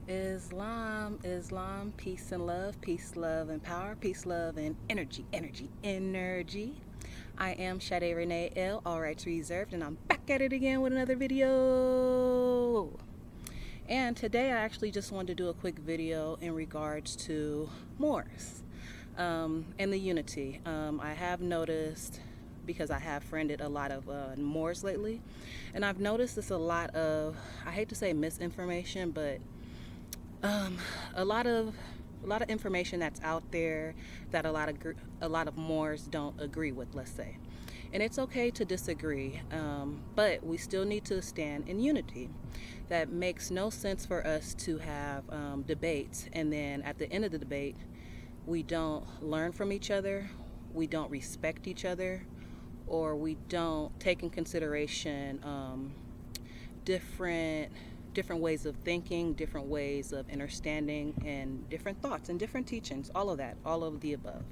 Islam, peace and love, peace, love, and power, peace, love, and energy, energy, energy. I am Sade Renee L, all rights reserved, and I'm back at it again with another video. And today I actually just wanted to do a quick video in regards to Moors and the unity. I have noticed, because I have friended a lot of Moors lately, and I've noticed it's a lot of, I hate to say misinformation, but um, a lot of information that's out there that a lot of Moors don't agree with, let's say. And it's okay to disagree, but we still need to stand in unity. That makes no sense for us to have debates, and then at the end of the debate, we don't learn from each other, we don't respect each other, or we don't take in consideration different ways of thinking, different ways of understanding, and different thoughts and different teachings, all of that, all of the above.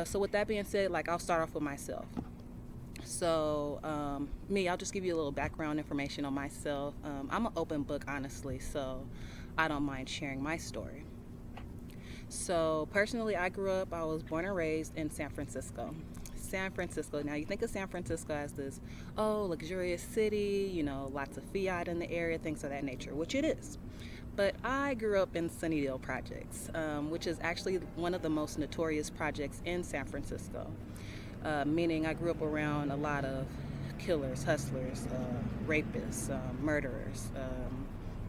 So with that being said, like, I'll start off with myself. So I'll just give you a little background information on myself. I'm an open book, honestly, so I don't mind sharing my story. So personally, I was born and raised in San Francisco. Now you think of San Francisco as this, luxurious city, lots of fiat in the area, things of that nature, which it is. But I grew up in Sunnydale Projects, which is actually one of the most notorious projects in San Francisco. Meaning I grew up around a lot of killers, hustlers, rapists, murderers,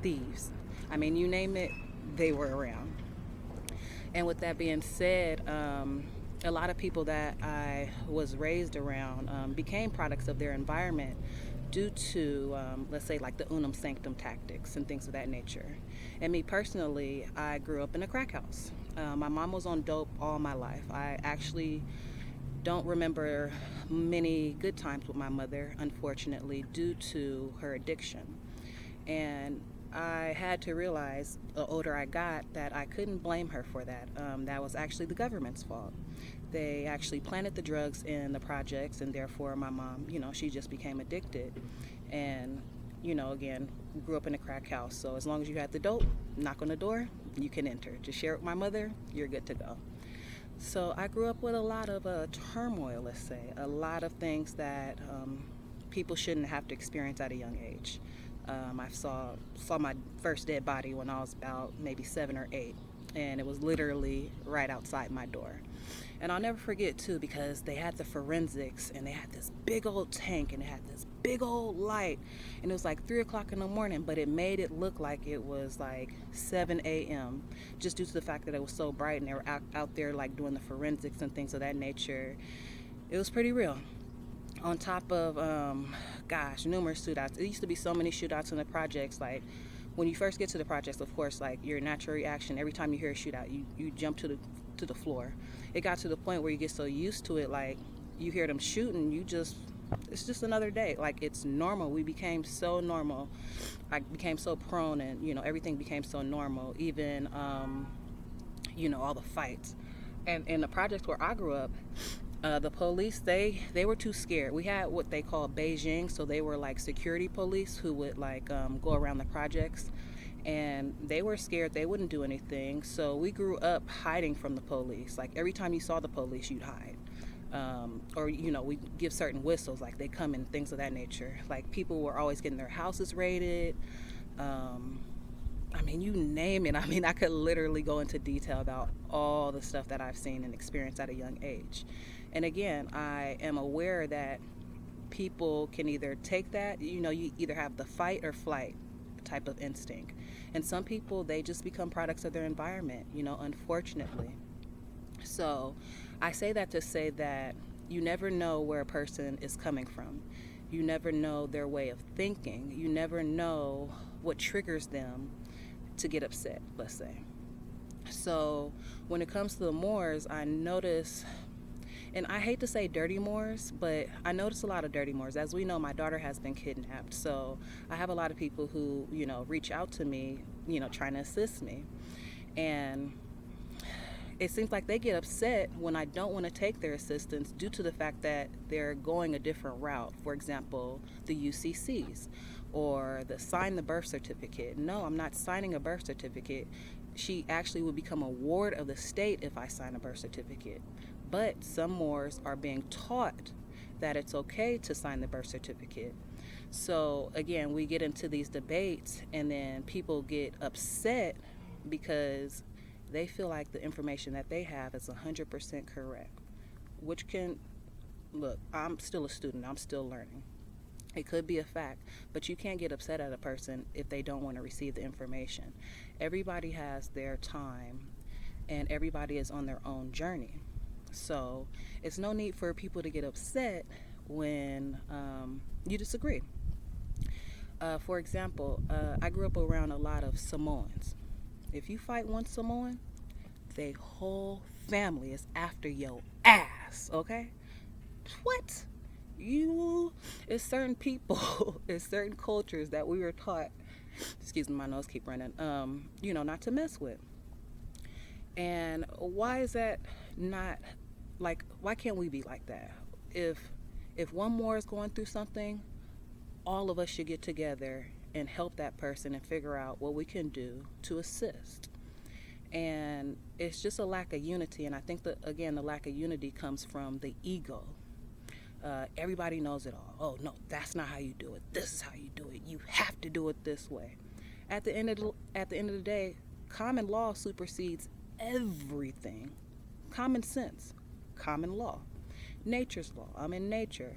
thieves. I mean, you name it, they were around. And with that being said, a lot of people that I was raised around became products of their environment due to, let's say, like the unum sanctum tactics and things of that nature. And me personally, I grew up in a crack house. My mom was on dope all my life. I actually don't remember many good times with my mother, unfortunately, due to her addiction. And I had to realize, the older I got, that I couldn't blame her for that. That was actually the government's fault. They actually planted the drugs in the projects, and therefore my mom, she just became addicted. And, again, grew up in a crack house. So as long as you had the dope, knock on the door, you can enter. Just share it with my mother, you're good to go. So I grew up with a lot of turmoil, let's say, a lot of things that people shouldn't have to experience at a young age. I saw my first dead body when I was about maybe 7 or 8, and it was literally right outside my door. And I'll never forget, too, because they had the forensics, and they had this big old tank, and it had this big old light, and it was like 3 o'clock in the morning, but it made it look like it was like 7 a.m. just due to the fact that it was so bright, and they were out there like doing the forensics and things of that nature. It was pretty real. On top of, numerous shootouts. It used to be so many shootouts in the projects. Like, when you first get to the projects, of course, like, your natural reaction, every time you hear a shootout, you jump to the floor. It got to the point where you get so used to it, like, you hear them shooting, it's just another day. Like, it's normal. We became so normal. I became so prone, and, everything became so normal. Even, all the fights. And in the projects where I grew up, the police, they were too scared. We had what they call Beijing, so they were like security police who would go around the projects, and they were scared. They wouldn't do anything. So we grew up hiding from the police. Like, every time you saw the police, you'd hide. Or we give certain whistles, like they come and things of that nature. Like, people were always getting their houses raided. You name it. I could literally go into detail about all the stuff that I've seen and experienced at a young age. And again, I am aware that people can either take that, you either have the fight or flight type of instinct. And some people, they just become products of their environment, unfortunately. So I say that to say that you never know where a person is coming from. You never know their way of thinking. You never know what triggers them to get upset, let's say. So when it comes to the Moors, I notice, and I hate to say dirty Moors, but I notice a lot of dirty Moors. As we know, my daughter has been kidnapped, so I have a lot of people who, reach out to me, trying to assist me. And it seems like they get upset when I don't want to take their assistance due to the fact that they're going a different route. For example, the UCCs. or the sign the birth certificate. No, I'm not signing a birth certificate. She actually would become a ward of the state if I sign a birth certificate. But some Moors are being taught that it's okay to sign the birth certificate. So again, we get into these debates, and then people get upset because they feel like the information that they have is 100% correct, which can, look, I'm still a student, I'm still learning. It could be a fact, but you can't get upset at a person if they don't want to receive the information. Everybody has their time, and everybody is on their own journey. So it's no need for people to get upset when you disagree. For example, I grew up around a lot of Samoans. If you fight one Samoan, their whole family is after your ass, okay? What? It's certain people, it's certain cultures that we were taught, excuse me, my nose keep running, not to mess with. And why is that not, like, why can't we be like that? If one more is going through something, all of us should get together and help that person and figure out what we can do to assist. And it's just a lack of unity, and I think that, again, the lack of unity comes from the ego. Everybody knows it all. Oh no, that's not how you do it. This is how you do it. You have to do it this way. At the end of the day, common law supersedes everything. Common sense, common law, nature's law. I'm in nature,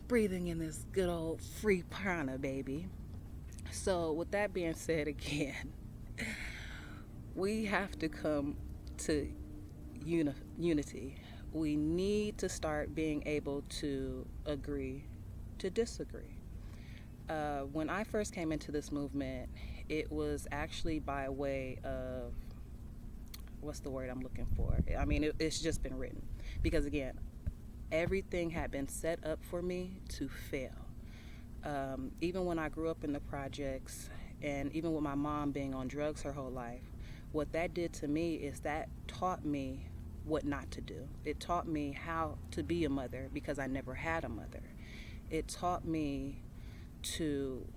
breathing in this good old free prana, baby. So with that being said, again, we have to come to unity. We need to start being able to agree to disagree. When I first came into this movement, it was actually by way of, what's the word I'm looking for? I mean, it's just been written. Because again, everything had been set up for me to fail. Even when I grew up in the projects, and even with my mom being on drugs her whole life, what that did to me is that taught me what not to do. It taught me how to be a mother because I never had a mother. It taught me to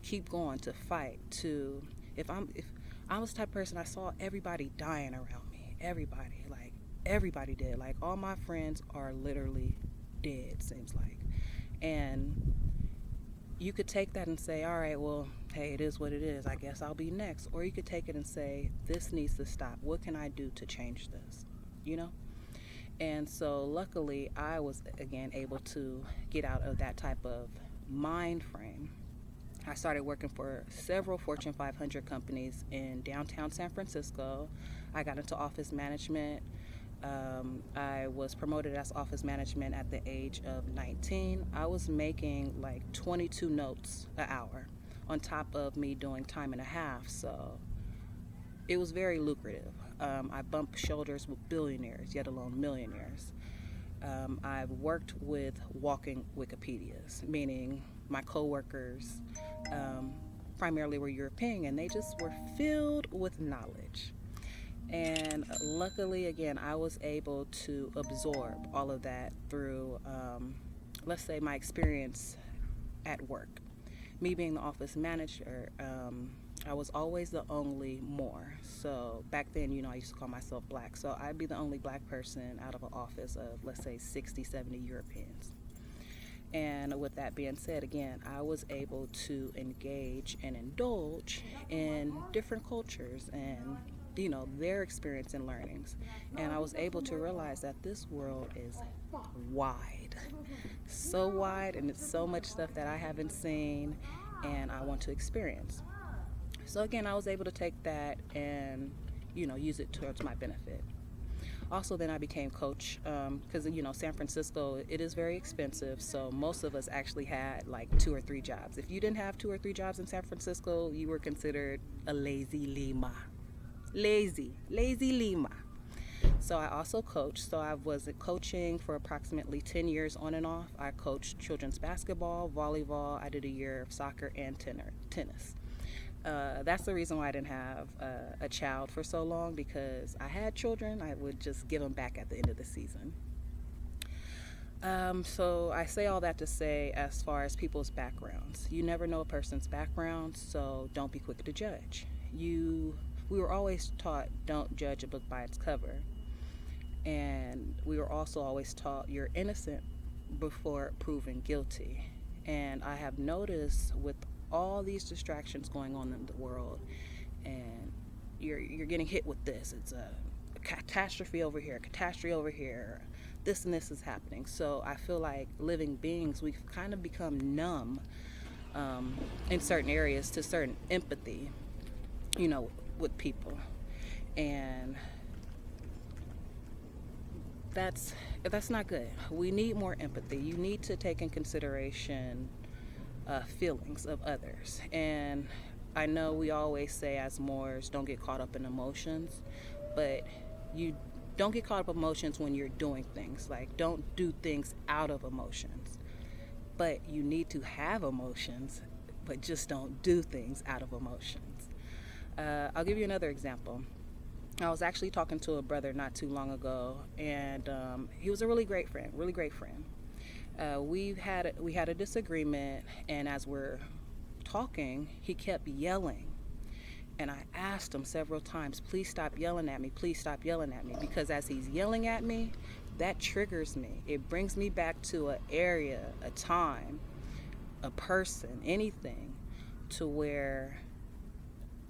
keep going, to fight, to, if I was the type of person, I saw everybody dying around me. Everybody dead. Like, all my friends are literally dead, seems like. And you could take that and say, all right, well, hey, it is what it is. I guess I'll be next. Or you could take it and say, this needs to stop. What can I do to change this? And so luckily, I was, again, able to get out of that type of mind frame. I started working for several Fortune 500 companies in downtown San Francisco. I got into office management. I was promoted as office management at the age of 19. I was making like 22 notes an hour on top of me doing time and a half. So it was very lucrative. I bumped shoulders with billionaires, yet alone millionaires. I've worked with walking Wikipedias, meaning my coworkers primarily were European, and they just were filled with knowledge. And luckily, again, I was able to absorb all of that through, let's say, my experience at work. Me being the office manager, I was always the only Moor. So back then, I used to call myself black. So I'd be the only black person out of an office of, let's say, 60, 70 Europeans. And with that being said, again, I was able to engage and indulge in different cultures and, their experience and learnings. And I was able to realize that this world is wide, so wide, and it's so much stuff that I haven't seen and I want to experience. So again, I was able to take that and, use it towards my benefit. Also, then I became coach because, San Francisco, it is very expensive. So most of us actually had like 2 or 3 jobs. If you didn't have 2 or 3 jobs in San Francisco, you were considered a lazy Lima. Lazy Lima. So I also coached. So I was coaching for approximately 10 years on and off. I coached children's basketball, volleyball. I did a year of soccer and tennis. That's the reason why I didn't have a child for so long, because I had children. I would just give them back at the end of the season. So I say all that to say, as far as people's backgrounds, you never know a person's background, so don't be quick to judge. We were always taught, don't judge a book by its cover, and we were also always taught you're innocent before proven guilty. And I have noticed with all these distractions going on in the world, and you're getting hit with this. It's a catastrophe over here, catastrophe over here. This and this is happening. So I feel like living beings, we've kind of become numb in certain areas to certain empathy, with people, and that's not good. We need more empathy. You need to take in consideration feelings of others. And I know we always say as Moors, don't get caught up in emotions, but you don't get caught up in emotions when you're doing things. Like, don't do things out of emotions. But you need to have emotions, but just don't do things out of emotions. I'll give you another example. I was actually talking to a brother not too long ago, and he was a really great friend, really great friend. We had a disagreement, and as we're talking, he kept yelling. And I asked him several times, please stop yelling at me, please stop yelling at me, because as he's yelling at me, that triggers me. It brings me back to an area, a time, a person, anything, to where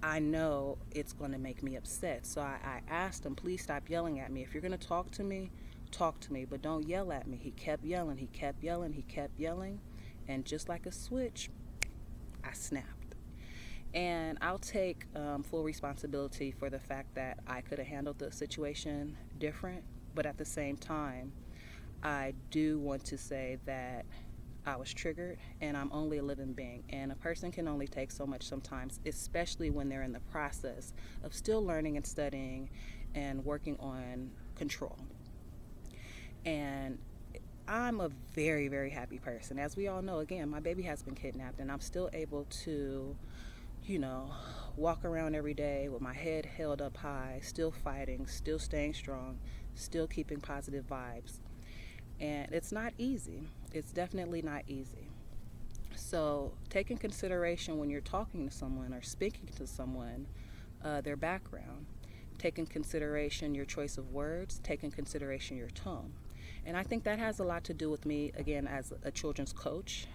I know it's going to make me upset. So I asked him, please stop yelling at me. If you're going to talk to me, but don't yell at me. He kept yelling, he kept yelling, he kept yelling. And just like a switch, I snapped. And I'll take full responsibility for the fact that I could have handled the situation different. But at the same time, I do want to say that I was triggered, and I'm only a living being. And a person can only take so much sometimes, especially when they're in the process of still learning and studying and working on control. And I'm a very, very happy person. As we all know, again, my baby has been kidnapped, and I'm still able to walk around every day with my head held up high, still fighting, still staying strong, still keeping positive vibes. And it's not easy. It's definitely not easy. So take in consideration when you're talking to someone or speaking to someone, their background. Take in consideration your choice of words. Take in consideration your tone. And I think that has a lot to do with me, again, as a children's coach.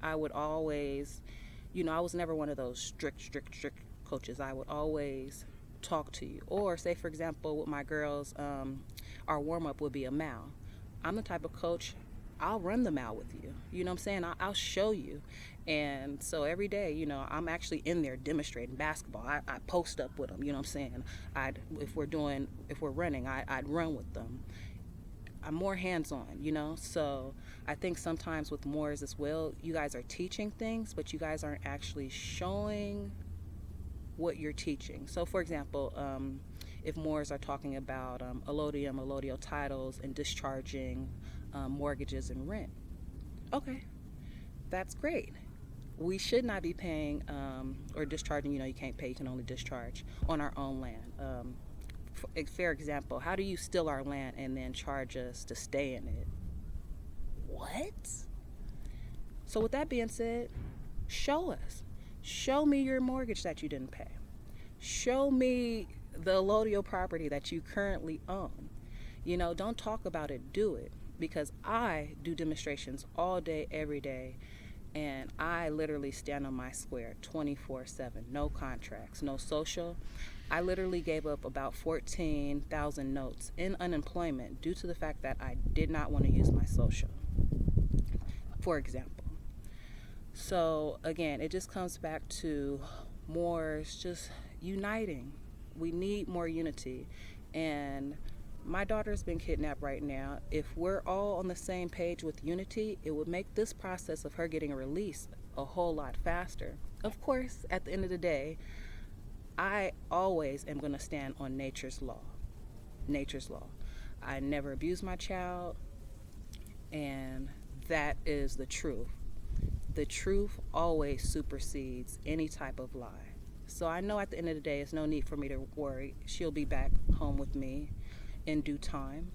I would always, I was never one of those strict coaches. I would always talk to you. Or say, for example, with my girls, our warm-up would be a mile. I'm the type of coach, I'll run the mile with you. You know what I'm saying? I'll show you. And so every day, I'm actually in there demonstrating basketball. I post up with them, you know what I'm saying? If we're running, I'd run with them. I'm more hands-on, So I think sometimes with Moors as well, you guys are teaching things, but you guys aren't actually showing what you're teaching. So for example, if Moors are talking about allodial titles and discharging mortgages and rent, okay, that's great. We should not be paying or discharging, you can't pay, you can only discharge on our own land. For example, how do you steal our land and then charge us to stay in it? What? So with that being said, show us. Show me your mortgage that you didn't pay. Show me the allodial property that you currently own. Don't talk about it, do it. Because I do demonstrations all day, every day, and I literally stand on my square 24/7. No contracts, no social. I literally gave up about 14,000 notes in unemployment due to the fact that I did not want to use my social, for example. So again, it just comes back to more just uniting. We need more unity. And my daughter's been kidnapped right now. If we're all on the same page with unity, it would make this process of her getting released a whole lot faster. Of course, at the end of the day, I always am going to stand on nature's law. Nature's law. I never abuse my child, and that is the truth. The truth always supersedes any type of lie. So I know at the end of the day, there's no need for me to worry. She'll be back home with me in due time.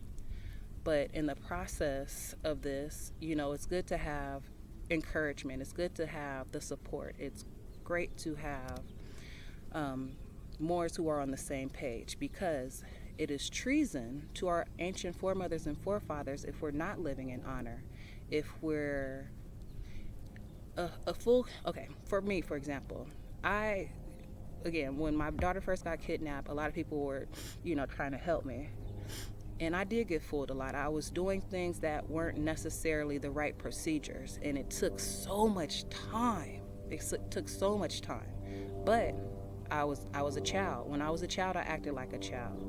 But in the process of this, it's good to have encouragement. It's good to have the support. It's great to have Moors who are on the same page, because it is treason to our ancient foremothers and forefathers if we're not living in honor. If we're for me, for example, when my daughter first got kidnapped, a lot of people were, trying to help me. And I did get fooled a lot. I was doing things that weren't necessarily the right procedures, and it took so much time. But I was a child. When I was a child, I acted like a child.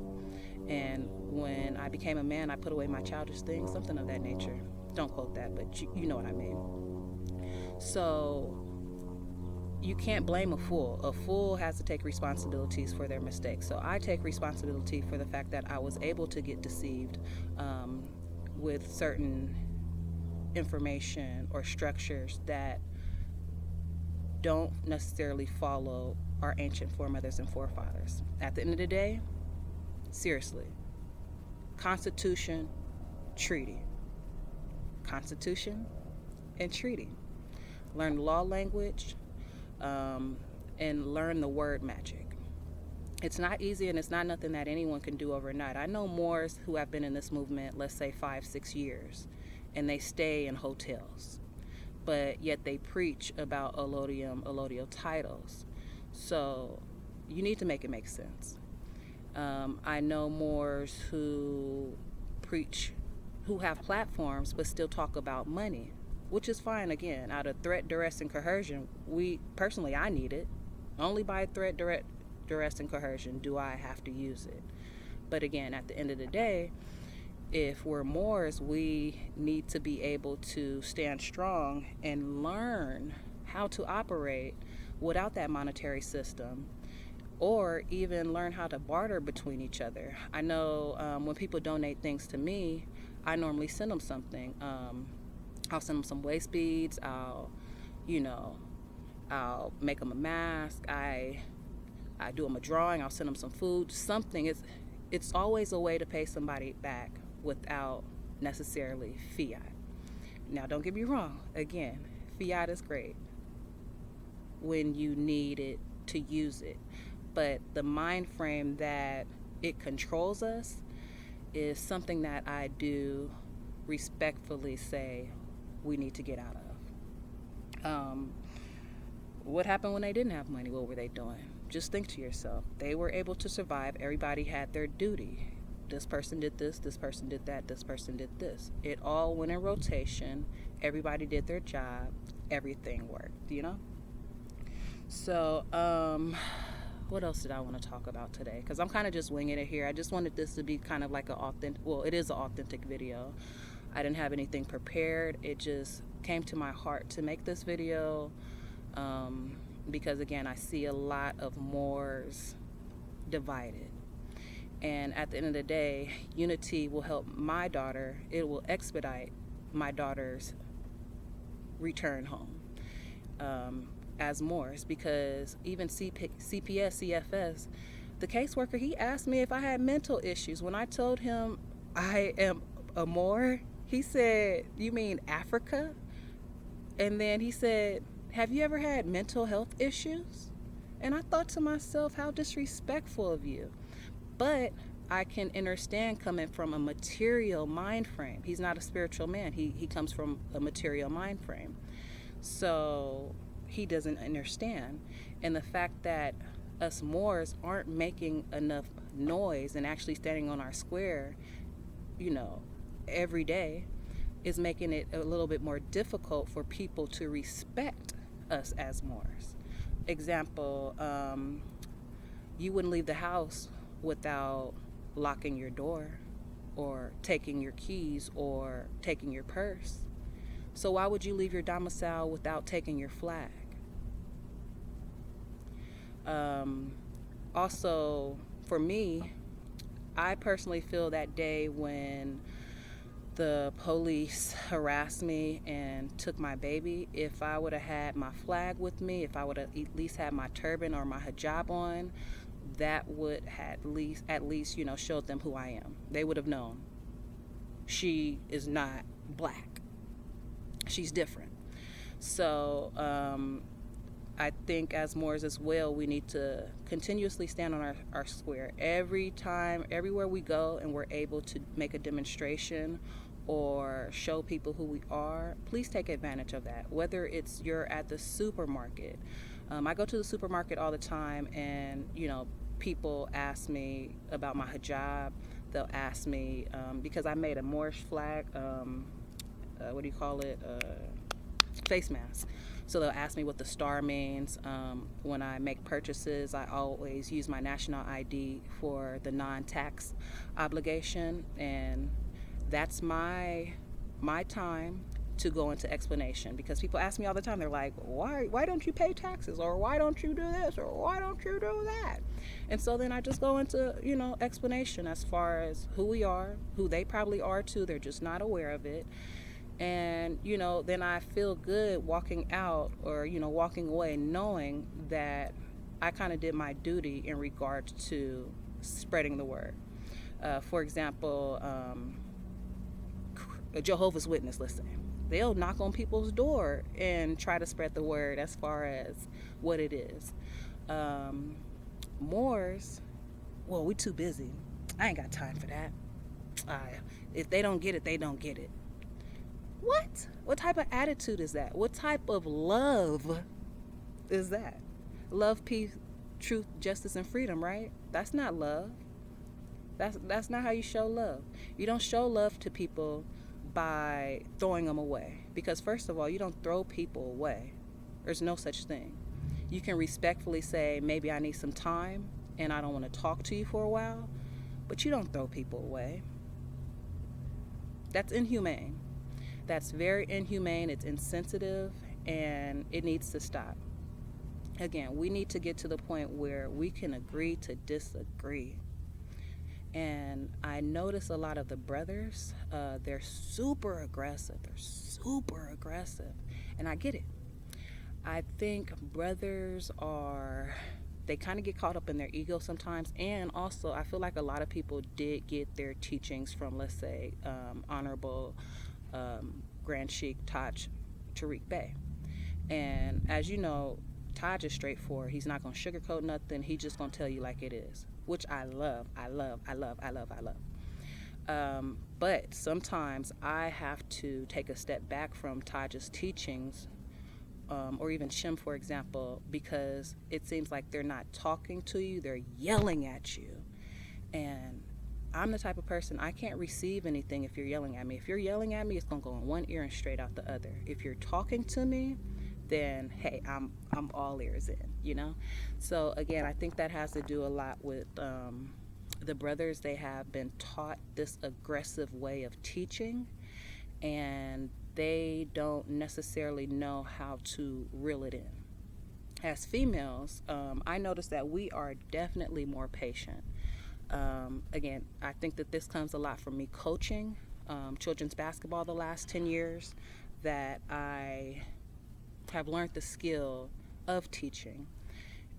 And when I became a man, I put away my childish things, something of that nature. Don't quote that, but you know what I mean. So you can't blame a fool. A fool has to take responsibilities for their mistakes. So I take responsibility for the fact that I was able to get deceived with certain information or structures that don't necessarily follow our ancient foremothers and forefathers. At the end of the day, seriously, Constitution, treaty. Constitution and treaty. Learn law language, and learn the word magic. It's not easy, and it's not nothing that anyone can do overnight. I know Moors who have been in this movement, let's say 5-6 years, and they stay in hotels, but yet they preach about allodial titles. So you need to make it make sense. I know Moors who have platforms but still talk about money, which is fine. Again, out of threat, duress, and coercion, I need it. Only by threat, duress, and coercion do I have to use it. But again, at the end of the day, if we're Moors, we need to be able to stand strong and learn how to operate without that monetary system, or even learn how to barter between each other. I know when people donate things to me, I normally send them something. I'll send them some waist beads. I'll make them a mask. I do them a drawing. I'll send them some food, something. It's always a way to pay somebody back without necessarily fiat. Now, don't get me wrong. Again, fiat is great when you need it to use it. But the mind frame that it controls us is something that I do respectfully say we need to get out of. What happened when they didn't have money? What were they doing? Just think to yourself. They were able to survive. Everybody had their duty. This person did this person did that, this person did this. It all went in rotation. Everybody did their job. Everything worked, So, what else did I want to talk about today? Because I'm kind of just winging it here. I just wanted this to be kind of like it is an authentic video. I didn't have anything prepared. It just came to my heart to make this video because, again, I see a lot of Moors divided. And at the end of the day, unity will help my daughter. It will expedite my daughter's return home as Moors, because even CPS, CFS, the caseworker, he asked me if I had mental issues. When I told him I am a Moor, he said, "You mean Africa?" And then he said, "Have you ever had mental health issues?" And I thought to myself, how disrespectful of you. But I can understand coming from a material mind frame. He's not a spiritual man. He comes from a material mind frame. So he doesn't understand. And the fact that us Moors aren't making enough noise and actually standing on our square, every day, is making it a little bit more difficult for people to respect us as Moors. Example, you wouldn't leave the house without locking your door or taking your keys or taking your purse. So why would you leave your domicile without taking your flag? Also, for me, I personally feel that day when the police harassed me and took my baby, if I would have had my flag with me, if I would have at least had my turban or my hijab on, that would at least showed them who I am. They would have known. she is not black. She's different. So I think as Moors as well, we need to continuously stand on our square. Every time, everywhere we go and we're able to make a demonstration or show people who we are, please take advantage of that. Whether it's you're at the supermarket. I go to the supermarket all the time, and, people ask me about my hijab. They'll ask me, because I made a Moorish flag, what do you call it? Face mask. So they'll ask me what the star means. When I make purchases, I always use my national ID for the non-tax obligation, and that's my time to go into explanation, because people ask me all the time. They're like, why don't you pay taxes, or why don't you do this, or why don't you do that? And so then I just go into explanation as far as who we are, who they probably are too. They're just not aware of it. And then I feel good walking out, or walking away, knowing that I kind of did my duty in regards to spreading the word. For example, a Jehovah's Witness, let's say, they'll knock on people's door and try to spread the word as far as what it is. Moors, well, we too busy. I ain't got time for that. If they don't get it, they don't get it. What type of attitude is that? What type of love is that? Love, peace, truth, justice, and freedom, right? That's not love. That's not how you show love. You don't show love to people by throwing them away. Because first of all, you don't throw people away. There's no such thing. You can respectfully say, maybe I need some time and I don't want to talk to you for a while, but you don't throw people away. That's inhumane. That's very inhumane. It's insensitive, and it needs to stop. Again, we need to get to the point where we can agree to disagree. And I notice a lot of the brothers, they're super aggressive. And I get it. I think brothers they kind of get caught up in their ego sometimes. And also, I feel like a lot of people did get their teachings from, let's say, Honorable Grand Sheikh Taj Tariq Bey. And as you know, Taj is straightforward. He's not going to sugarcoat nothing. He's just going to tell you like it is, which I love. But sometimes I have to take a step back from Taj's teachings, or even Shim, for example, because it seems like they're not talking to you, they're yelling at you. And I'm the type of person, I can't receive anything if you're yelling at me. If you're yelling at me, it's going to go in one ear and straight out the other. If you're talking to me, then hey, I'm all ears in, So again, I think that has to do a lot with the brothers. They have been taught this aggressive way of teaching, and they don't necessarily know how to reel it in. As females, I notice that we are definitely more patient. Again, I think that this comes a lot from me coaching children's basketball the last 10 years, that I have learned the skill of teaching.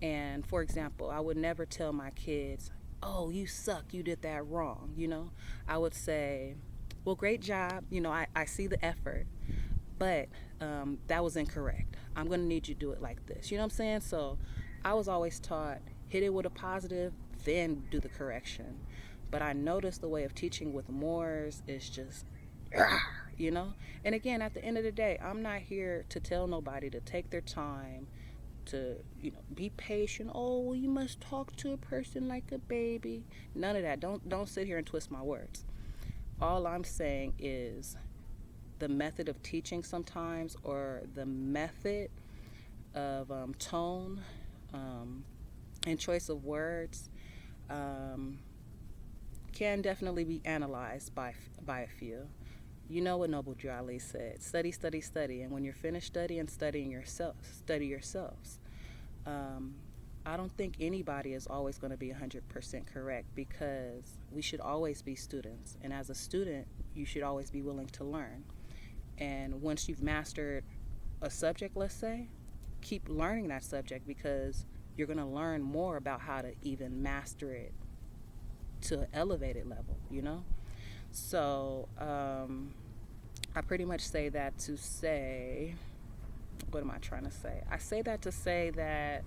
And for example, I would never tell my kids, oh, you suck, you did that wrong, I would say, well, great job, I see the effort, but that was incorrect. I'm going to need you to do it like this. You know what I'm saying? So I was always taught, hit it with a positive, then do the correction. But I noticed the way of teaching with Moors is just, And again, at the end of the day, I'm not here to tell nobody to take their time, to, be patient. Oh, you must talk to a person like a baby. None of that. Don't sit here and twist my words. All I'm saying is the method of teaching sometimes, or the method of tone and choice of words can definitely be analyzed by a few. You know what Noble Drew Ali said, study, study, study. And when you're finished studying yourself, study yourselves. I don't think anybody is always going to be 100% correct, because we should always be students. And as a student, you should always be willing to learn. And once you've mastered a subject, let's say, keep learning that subject, because you're going to learn more about how to even master it to an elevated level, So I pretty much say that to say, what am I trying to say? I say that to say that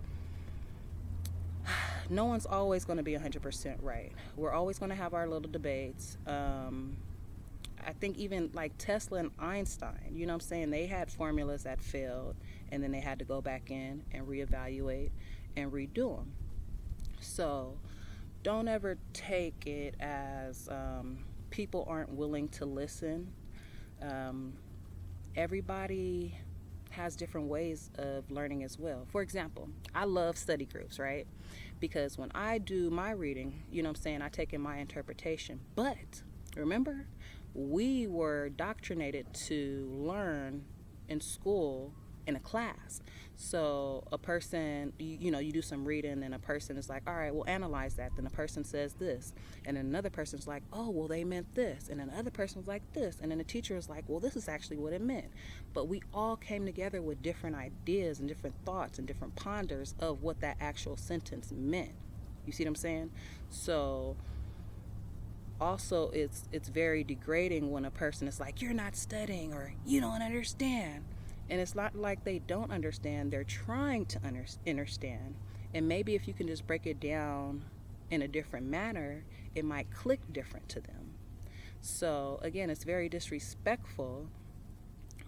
no one's always going to be 100% right. We're always going to have our little debates. I think even like Tesla and Einstein, you know what I'm saying? They had formulas that failed, and then they had to go back in and reevaluate and redo them. So don't ever take it as people aren't willing to listen. Everybody has different ways of learning as well. For example, I love study groups, right? Because when I do my reading, you know what I'm saying, I take in my interpretation. But remember, we were indoctrinated to learn in school in a class. So a person, you do some reading, and a person is like, all right, we'll analyze that. Then a person says this, and then another person's like, oh, well, they meant this, and then the other person's like this, and then the teacher is like, well, this is actually what it meant. But we all came together with different ideas and different thoughts and different ponders of what that actual sentence meant. You see what I'm saying? So also it's very degrading when a person is like, you're not studying, or you don't understand. And it's not like they don't understand. They're trying to understand. And maybe if you can just break it down in a different manner, it might click different to them. So again, it's very disrespectful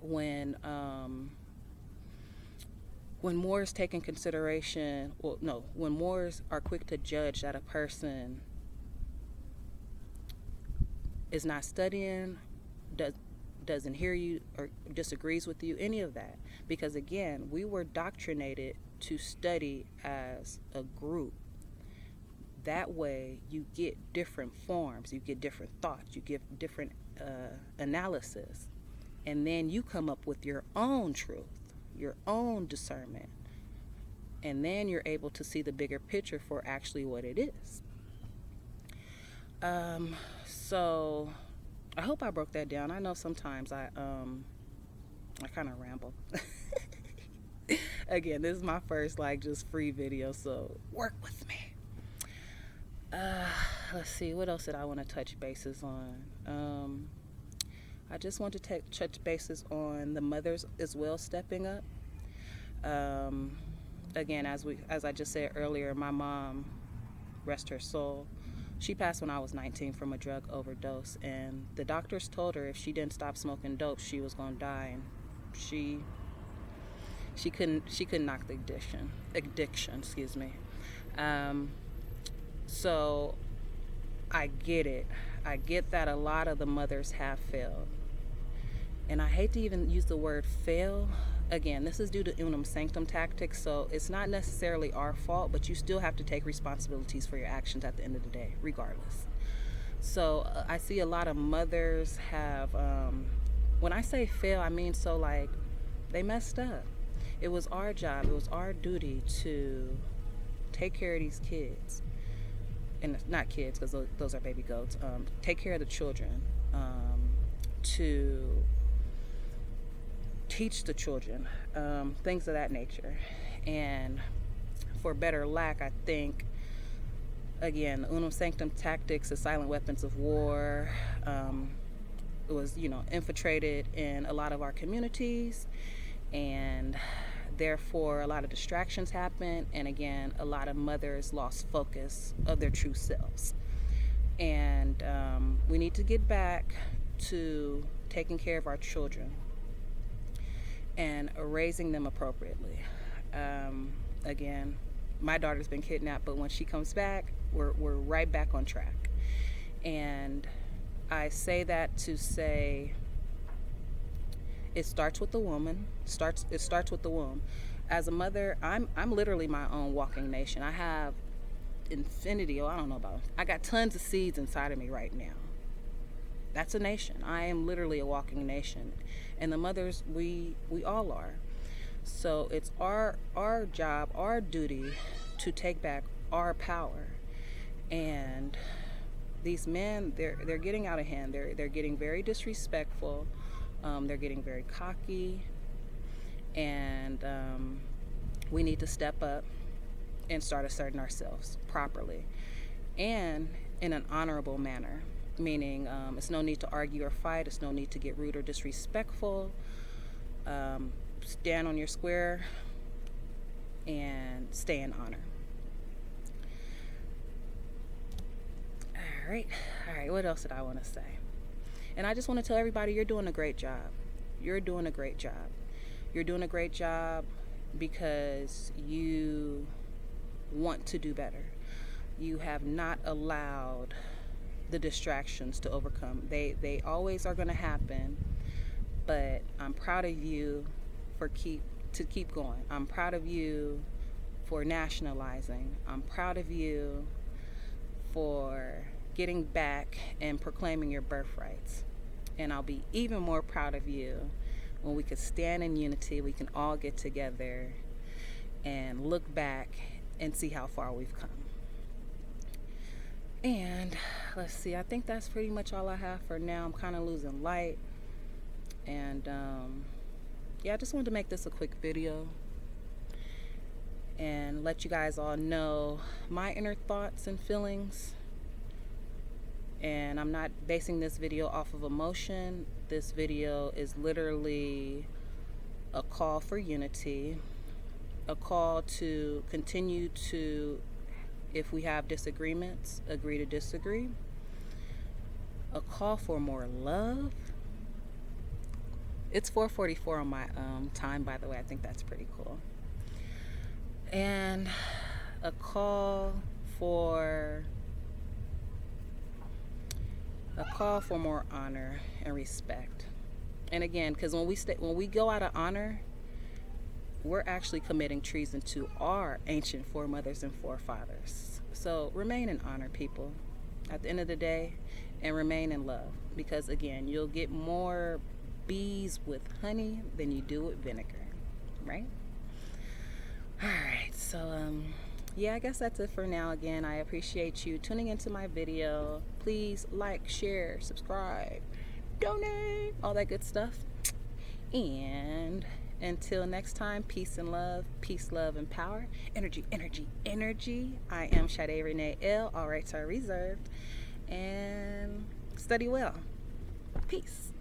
when Moors take in consideration, when Moors are quick to judge that a person is not studying, doesn't hear you, or disagrees with you, any of that. Because again, we were indoctrinated to study as a group. That way you get different forms, you get different thoughts, you get different analysis, and then you come up with your own truth, your own discernment, and then you're able to see the bigger picture for actually what it is. So I hope I broke that down. I know sometimes I kind of ramble. Again, this is my first just free video, so work with me. Let's see, what else did I want to touch bases on? I just want to touch bases on the mothers as well stepping up. Again, as I just said earlier, my mom, rest her soul, she passed when I was 19 from a drug overdose, and the doctors told her if she didn't stop smoking dope, she was going to die, and she couldn't knock the addiction, excuse me. So I get it. I get that a lot of the mothers have failed, and I hate to even use the word fail. Again, this is due to unum sanctum tactics, so it's not necessarily our fault, but you still have to take responsibilities for your actions at the end of the day, regardless. So I see a lot of mothers have, when I say fail, I mean they messed up. It was our job, it was our duty to take care of these kids. And not kids, because those are baby goats. Take care of the children, to teach the children, things of that nature. And for better lack, I think, again, unum sanctum tactics, the silent weapons of war, it was, infiltrated in a lot of our communities, and therefore a lot of distractions happened, and again, a lot of mothers lost focus of their true selves. And we need to get back to taking care of our children and raising them appropriately. Again, my daughter's been kidnapped, but when she comes back, we're right back on track. And I say that to say it starts with the woman. It starts with the womb. As a mother, I'm literally my own walking nation. I have infinity. I got tons of seeds inside of me right now. That's a nation. I am literally a walking nation. And the mothers, we all are. So it's our job, our duty to take back our power. And these men, they're getting out of hand. They're getting very disrespectful. They're getting very cocky. And we need to step up and start asserting ourselves properly and in an honorable manner. meaning it's no need to argue or fight. It's no need to get rude or disrespectful. Stand on your square and stay in honor. All right, what else did I want to say? And I just want to tell everybody, you're doing a great job. You're doing a great job. You're doing a great job because you want to do better. You have not allowed the distractions to overcome. They always are going to happen, but I'm proud of you for keep going. I'm proud of you for nationalizing. I'm proud of you for getting back and proclaiming your birthrights. And I'll be even more proud of you when we can stand in unity. We can all get together and look back and see how far we've come. And let's see, I think that's pretty much all I have for now. I'm kind of losing light. And yeah, I just wanted to make this a quick video and let you guys all know my inner thoughts and feelings. And I'm not basing this video off of emotion. This video is literally a call for unity, a call to continue to, if we have disagreements, agree to disagree, a call for more love. It's 4:44 on my time, by the way. I think that's pretty cool. And a call for more honor and respect. And again, because when we go out of honor, we're actually committing treason to our ancient foremothers and forefathers. So remain in honor, people, at the end of the day, and remain in love. Because again, you'll get more bees with honey than you do with vinegar, right? All right, so yeah, I guess that's it for now. Again, I appreciate you tuning into my video. Please like, share, subscribe, donate, all that good stuff. And until next time, peace and love, peace, love, and power. Energy, energy, energy. I am Sade Renee L. All rights are reserved. And study well. Peace.